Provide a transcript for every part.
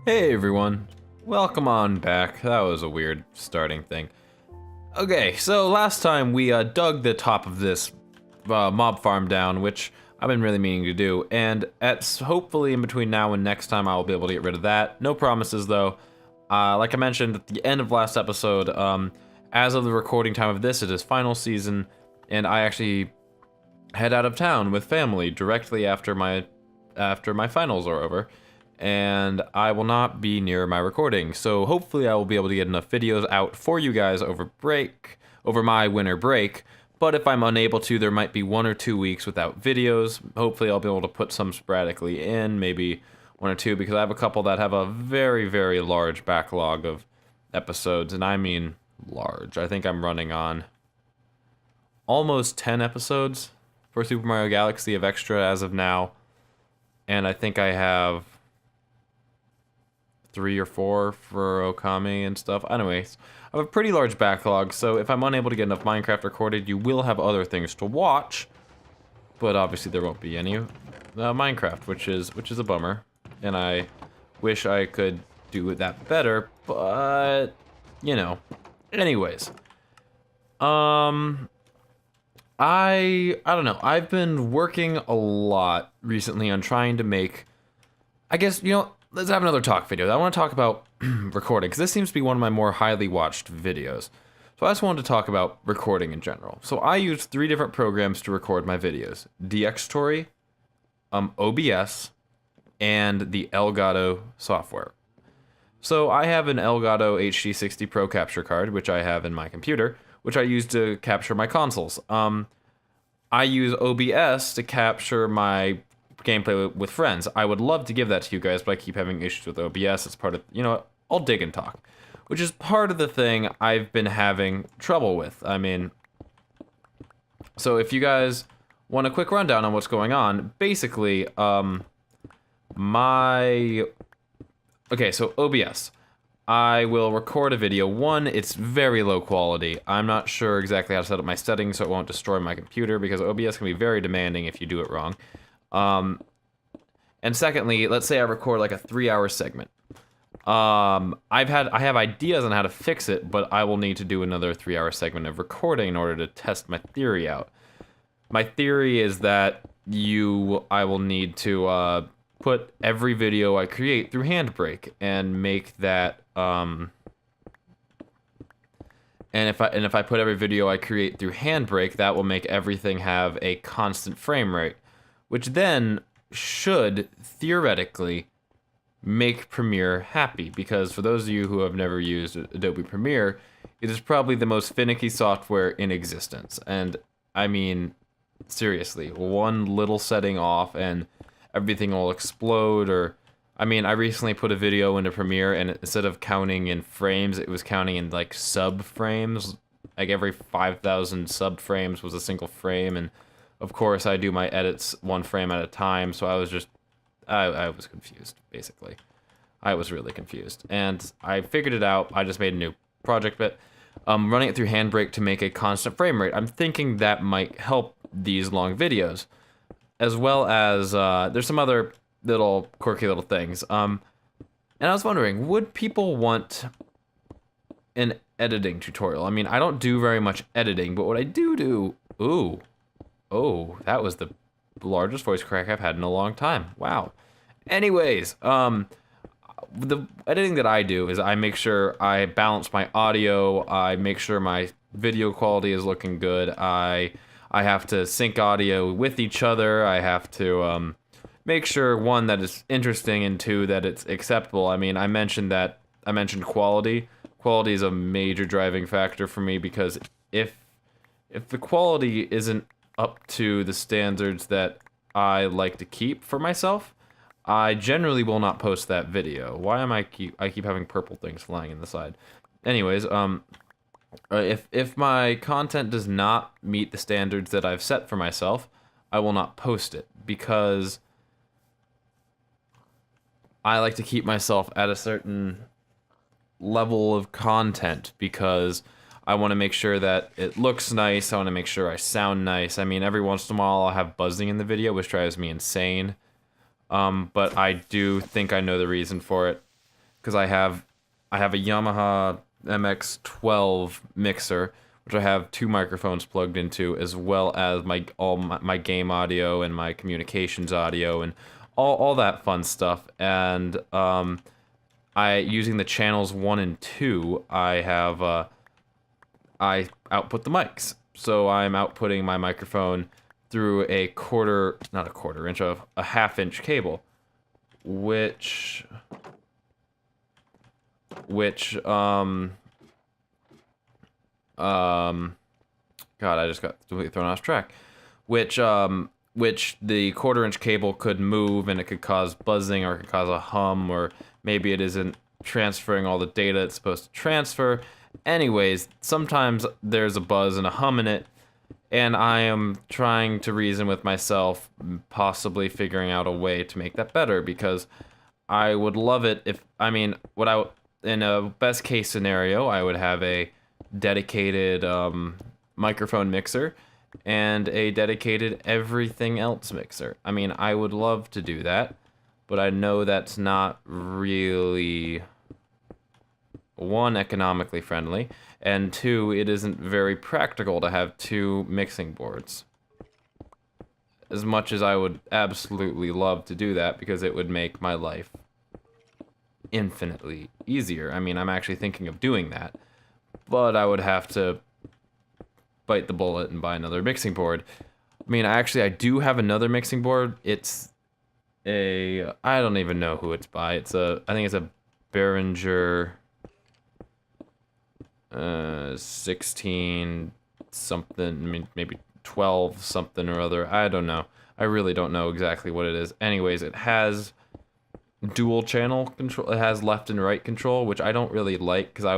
Hey everyone, welcome on back. That was a weird starting thing. Okay, so last time we dug the top of this mob farm down, which I've been really meaning to do, and hopefully in between now and next time I will be able to get rid of that. No promises though. Like I mentioned at the end of last episode, as of the recording time of this, it is final season, and I actually head out of town with family directly after my finals are over. And I will not be near my recording. So hopefully I will be able to get enough videos out for you guys over my winter break. But if I'm unable to, there might be 1 or 2 weeks without videos. Hopefully I'll be able to put some sporadically in, maybe 1 or 2, because I have a couple that have a very, very large backlog of episodes, and I mean large. I think I'm running on almost 10 episodes for Super Mario Galaxy of extra as of now. And I think I have 3 or 4 for Okami and stuff. Anyways, I have a pretty large backlog, so if I'm unable to get enough Minecraft recorded, you will have other things to watch. But obviously there won't be any Minecraft, which is a bummer. And I wish I could do that better, but you know. Anyways, I don't know. I've been working a lot recently on trying to make, I guess, let's have another talk video. I want to talk about recording, because this seems to be one of my more highly watched videos. So I just wanted to talk about recording in general. So I use 3 different programs to record my videos: DxTory, OBS, and the Elgato software. So I have an Elgato HD60 Pro capture card, which I have in my computer, which I use to capture my consoles. I use OBS to capture my gameplay with friends. I would love to give that to you guys, but I keep having issues with OBS. It's part of, I'll dig and talk, which is part of the thing I've been having trouble with. I mean, so if you guys want a quick rundown on what's going on, basically, so OBS. I will record a video. One, it's very low quality. I'm not sure exactly how to set up my settings so it won't destroy my computer, because OBS can be very demanding if you do it wrong. And secondly, let's say I record like a 3-hour segment. I have ideas on how to fix it, but I will need to do another 3-hour segment of recording in order to test my theory out. My theory is that I will need to put every video I create through Handbrake and make that and if I put every video I create through Handbrake, that will make everything have a constant frame rate, which then should theoretically make Premiere happy, because for those of you who have never used Adobe Premiere, it is probably the most finicky software in existence. And I mean, seriously, one little setting off and everything will explode. Or I mean, I recently put a video into Premiere, and instead of counting in frames, it was counting in like sub frames. Like every 5,000 sub frames was a single frame, and of course I do my edits 1 frame at a time, so I was confused, basically. I was really confused, and I figured it out. I just made a new project, but running it through Handbrake to make a constant frame rate. I'm thinking that might help these long videos, as well as there's some other little quirky little things. And I was wondering, would people want an editing tutorial? I mean, I don't do very much editing, but what I do, oh, that was the largest voice crack I've had in a long time. Wow. Anyways, the editing that I do is I make sure I balance my audio, I make sure my video quality is looking good, I have to sync audio with each other, I have to make sure, 1, that it's interesting, and 2, that it's acceptable. I mean, I mentioned quality. Quality is a major driving factor for me, because if the quality isn't up to the standards that I like to keep for myself, I generally will not post that video. Why am I keep having purple things flying in the side? Anyways, if my content does not meet the standards that I've set for myself, I will not post it, because I like to keep myself at a certain level of content, because I want to make sure that it looks nice. I want to make sure I sound nice. I mean, every once in a while I'll have buzzing in the video, which drives me insane. But I do think I know the reason for it. because I have a Yamaha MX-12 mixer, which I have 2 microphones plugged into, as well as my game audio and my communications audio and all that fun stuff. And I using the channels 1 and 2, I output the mics. So I'm outputting my microphone through not a quarter inch, of a half-inch cable, which God, I just got completely thrown off track. Which the quarter-inch cable could move, and it could cause buzzing, or it could cause a hum, or maybe it isn't transferring all the data it's supposed to transfer. Anyways, sometimes there's a buzz and a hum in it, and I am trying to reason with myself, possibly figuring out a way to make that better, because I would love it if, in a best case scenario, I would have a dedicated microphone mixer and a dedicated everything else mixer. I mean, I would love to do that, but I know that's not really, 1, economically friendly, and 2, it isn't very practical to have 2 mixing boards. As much as I would absolutely love to do that, because it would make my life infinitely easier. I mean, I'm actually thinking of doing that, but I would have to bite the bullet and buy another mixing board. I mean, I do have another mixing board. It's I don't even know who it's by. I think it's a Behringer 16 something, I mean, maybe 12 something or other. I don't know. I really don't know exactly what it is. Anyways, it has dual channel control. It has left and right control, which I don't really like, because I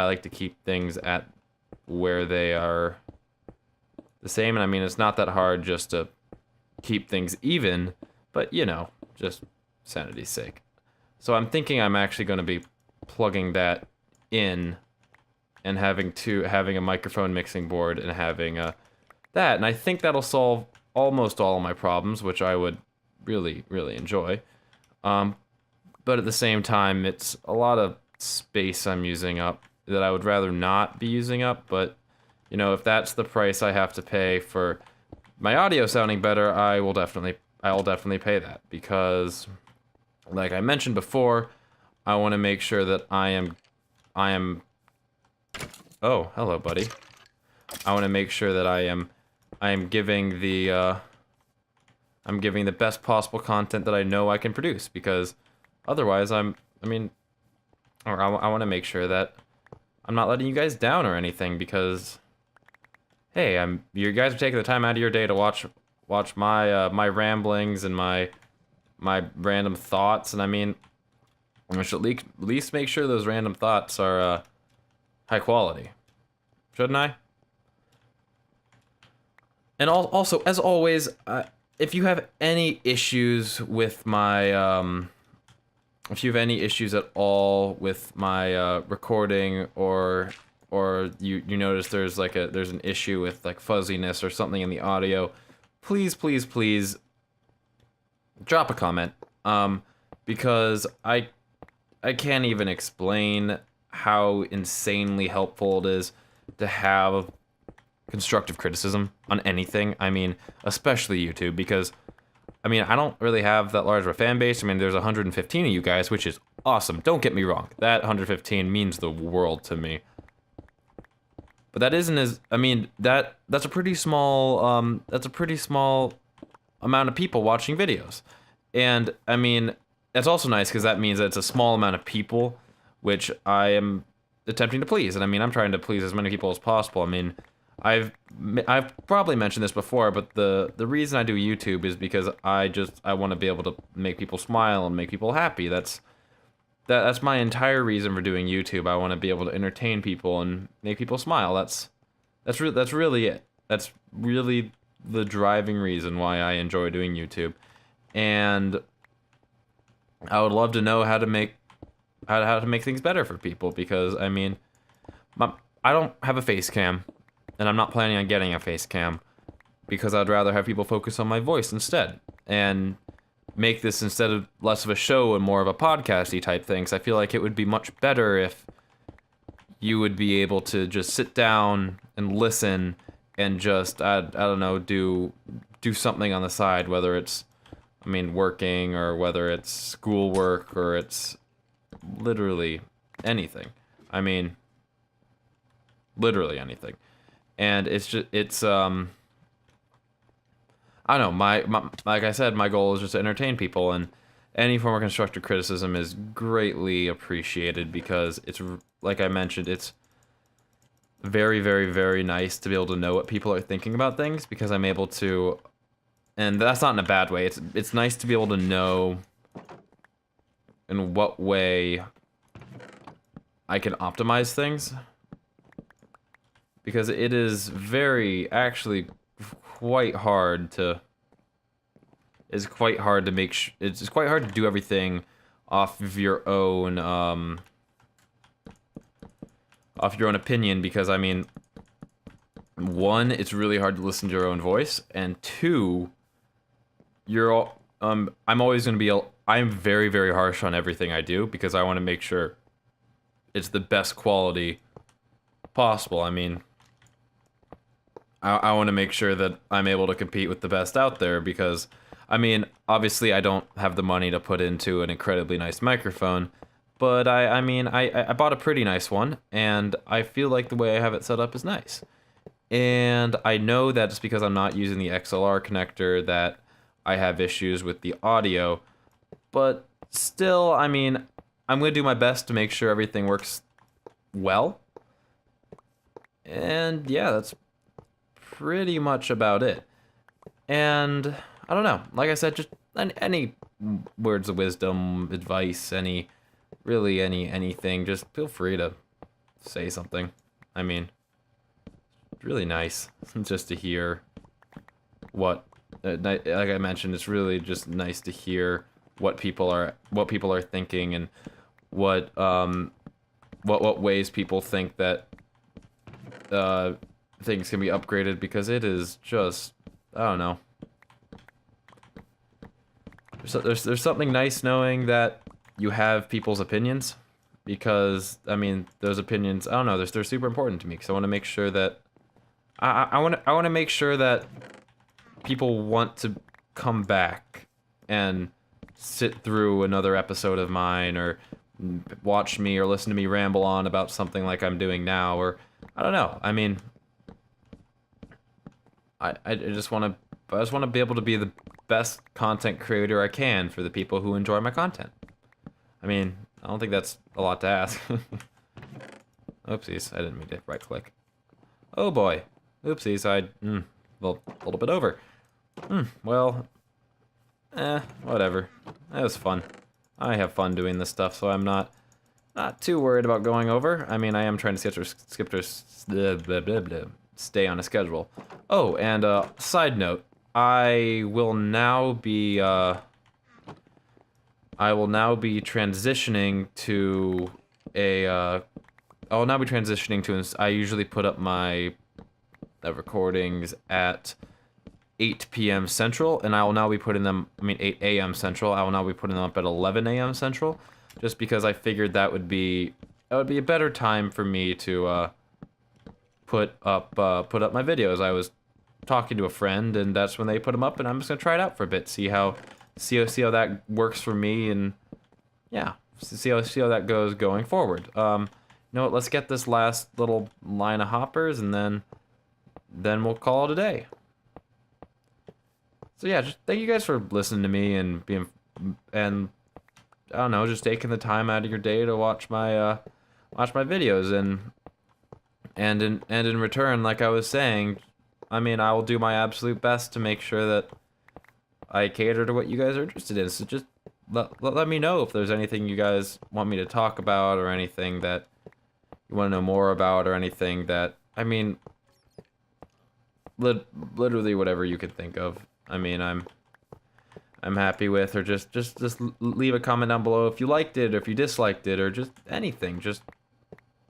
like to keep things at where they are the same. And I mean, it's not that hard just to keep things even, but just sanity's sake. So I'm thinking I'm actually going to be plugging that in and having a microphone mixing board and having that, and I think that'll solve almost all of my problems, which I would really, really enjoy. But at the same time, it's a lot of space I'm using up that I would rather not be using up, but if that's the price I have to pay for my audio sounding better, I'll definitely pay that, because like I mentioned before, I want to make sure that I am oh, hello, buddy. I want to make sure that I am giving the best possible content that I know I can produce, because otherwise I want to make sure that I'm not letting you guys down or anything, because hey, you guys are taking the time out of your day to watch my my ramblings and my random thoughts, and I should at least make sure those random thoughts are high quality, shouldn't I? And also, as always, if you have any issues with my if you have any issues at all with my recording, or you notice there's an issue with like fuzziness or something in the audio, please drop a comment, because I can't even explain how insanely helpful it is to have constructive criticism on anything. I mean, especially YouTube, because I don't really have that large of a fan base. There's 115 of you guys, which is awesome. Don't get me wrong. That 115 means the world to me. But that isn't as, that's a pretty small amount of people watching videos. And that's also nice, because that means that it's a small amount of people, which I am attempting to please. And I'm trying to please as many people as possible. I've probably mentioned this before, but the reason I do YouTube is because I want to be able to make people smile and make people happy. That's my entire reason for doing YouTube. I want to be able to entertain people and make people smile. That's really it. That's really the driving reason why I enjoy doing YouTube. And I would love to know how to make things better for people, because I don't have a face cam, and I'm not planning on getting a face cam, because I'd rather have people focus on my voice instead. And make this instead of less of a show and more of a podcasty type thing. So I feel like it would be much better if you would be able to just sit down and listen and just I don't know, do something on the side, whether it's working, or whether it's schoolwork, or it's literally anything. Literally anything. And I don't know, my like I said, my goal is just to entertain people, and any form of constructive criticism is greatly appreciated, because it's, like I mentioned, it's very, very, very nice to be able to know what people are thinking about things, because I'm able to, and that's not in a bad way, it's nice to be able to know in what way I can optimize things, because it is actually quite hard to make it's quite hard to do everything off of your own opinion, because one, it's really hard to listen to your own voice, and two, I'm always going to be I'm very, very harsh on everything I do, because I want to make sure it's the best quality possible. I want to make sure that I'm able to compete with the best out there, because, obviously I don't have the money to put into an incredibly nice microphone, but I bought a pretty nice one, and I feel like the way I have it set up is nice. And I know that just because I'm not using the XLR connector that I have issues with the audio, but still, I'm going to do my best to make sure everything works well. And yeah, that's pretty much about it. And I don't know, like I said, just any words of wisdom, advice, anything, just feel free to say something. It's really nice just to hear what, like I mentioned, it's really just nice to hear what people are thinking, and what ways people think that things can be upgraded, because it is just, I don't know. There's something nice knowing that you have people's opinions, because those opinions, I don't know, they're super important to me, because I want to make sure that I want to make sure that people want to come back and sit through another episode of mine, or watch me, or listen to me ramble on about something like I'm doing now, or I don't know. I just want to be able to be the best content creator I can for the people who enjoy my content. I don't think that's a lot to ask. Oopsies, I didn't mean to right click. Oh boy. Oopsies, well, a little bit over. Well, whatever. That was fun. I have fun doing this stuff, so I'm not too worried about going over. I am trying to stay on a schedule. Oh, and side note, I will now be transitioning to I usually put up my recordings at 8 p.m. Central, and I will now be putting them, 8 a.m. Central. I will now be putting them up at 11 a.m. Central, just because I figured that would be a better time for me to put up my videos. I was talking to a friend, and that's when they put them up, and I'm just gonna try it out for a bit, see how that works for me, and yeah, see how that goes going forward. You know what? Let's get this last little line of hoppers, and then we'll call it a day. So yeah, just thank you guys for listening to me and I don't know, just taking the time out of your day to watch my videos, and in return, like I was saying, I will do my absolute best to make sure that I cater to what you guys are interested in. So just let me know if there's anything you guys want me to talk about, or anything that you want to know more about, or anything that, literally whatever you can think of. I'm happy with, or just leave a comment down below if you liked it, or if you disliked it, or just anything. Just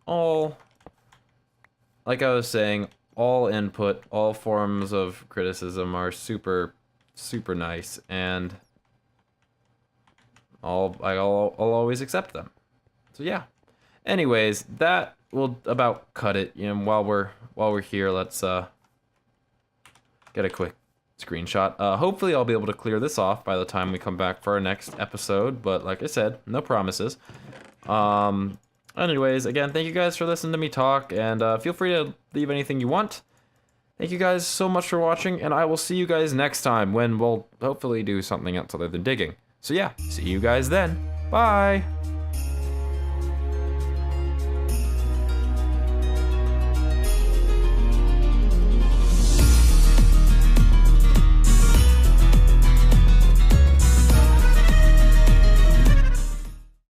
all, like I was saying, all input, all forms of criticism are super, super nice, and I'll always accept them. So yeah. Anyways, that will about cut it. You know, while we're here, let's get a quick screenshot. Hopefully I'll be able to clear this off by the time we come back for our next episode, but like I said, no promises. Anyways, again, thank you guys for listening to me talk, and feel free to leave anything you want. Thank you guys so much for watching, and I will see you guys next time when we'll hopefully do something else other than digging. So yeah, see you guys then. Bye!